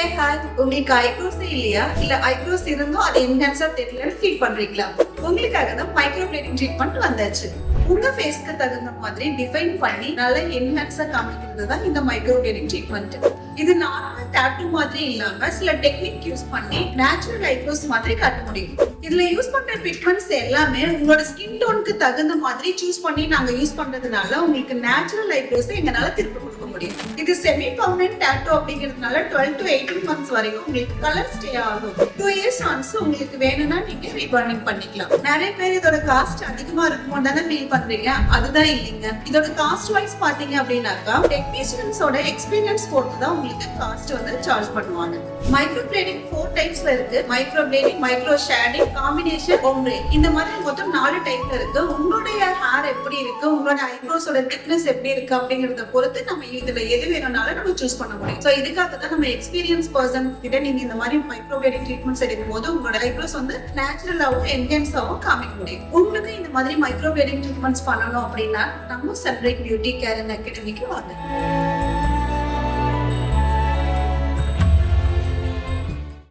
உங்களுக்கு ஐப்ரோஸ் இல்லையா இல்ல ஐப்ரோஸ் இருந்தும் அது என்ஹான்ஸா தெரியலன்னு ஃபீல் பண்றீங்களா? உங்களுக்காக தான் மைக்ரோப்ளேடிங் ட்ரீட்மெண்ட் வந்தாச்சு. உங்க ஃபேஸ்க்கு தகுந்த மாதிரி டிஃபைன் பண்ணி நல்ல என்ஹான்ஸா காமிக்கிறது தான் இந்த மைக்ரோப்ளேடிங் ட்ரீட்மெண்ட். இது நார்மல் டாட்டூ மாதிரி இல்லாம சில டெக்னிக் யூஸ் பண்ணி நேச்சுரல் ஐப்ரோஸ் மாதிரி காட்ட முடியும். இதுல யூஸ் பண்ற ட்ரீட்மெண்ட்ஸ் எல்லாமே உங்களோட ஸ்கின் டோனுக்கு தகுந்த மாதிரி சூஸ் பண்ணி நாங்க யூஸ் பண்றதுனால உங்களுக்கு நேச்சுரல் ஐப்ரோஸ் எங்களால திருப்பி கொடுக்க முடியும். இது செமி பர்மனன்ட் டாட்டூ அப்படிங்கிறதுனால 12 to 18 months வரைக்கும் உங்களுக்கு கலர் ஸ்டே ஆகும். 2 years once உங்களுக்கு வேணும்னா நீங்க ரீபர்னிங் பண்ணிக்கலாம். நிறைய பேர் இதோட காஸ்ட் அதிகமா இருக்குமோ தானே ஃபீல் பண்றீங்க. அதுதான் இல்லைங்க. இதோட காஸ்ட் வைஸ் பாத்தீங்க அப்படின்னாக்கா டெக்னீஷியன்ஸோட எக்ஸ்பீரியன்ஸ் பொறுத்து தான் உங்களுக்கு காஸ்ட் வந்து சார்ஜ் பண்ணுவாங்க. மைக்ரோப்ளேடிங் 4 டைப்ஸ்ல இருக்கு. மைக்ரோப்ளேடிங், மைக்ரோ ஷேடிங், காம்பினேஷன், ஓம்ப்ரே. இந்த மாதிரி மொத்தம் 4 டைப்ல இருக்கு. உங்களுடைய ஹேர் எப்படி இருக்கு, உங்களோட ஐப்ரோஸோட திக்னஸ் எப்படி இருக்கு அப்படிங்கறத பொறுத்து நம்ம இதுல எது வேணும்னாலும் நம்ம சூஸ் பண்ண முடியும். சோ இதுக்காக தான் நம்ம எக்ஸ்பீரியன்ஸ் பர்சன் கிட்ட நீங்க இந்த மாதிரி மைக்ரோப்ளேடிங் ட்ரீட்மெண்ட்ஸ் எடுக்கும் போது உங்களோட ஐப்ரோஸ் வந்து நேச்சுரலாவும் என்ஹான்ஸாவும் காமிக்க முடியும். உங்களுக்கு இந்த மாதிரி மைக்ரோப்ளேடிங் ட்ரீட்மெண்ட்ஸ் பண்ணணும் அப்படின்னா நம்ம சன்ரைஸ் பியூட்டி கேர் அண்ட் அகாடமிக்கு வாங்க.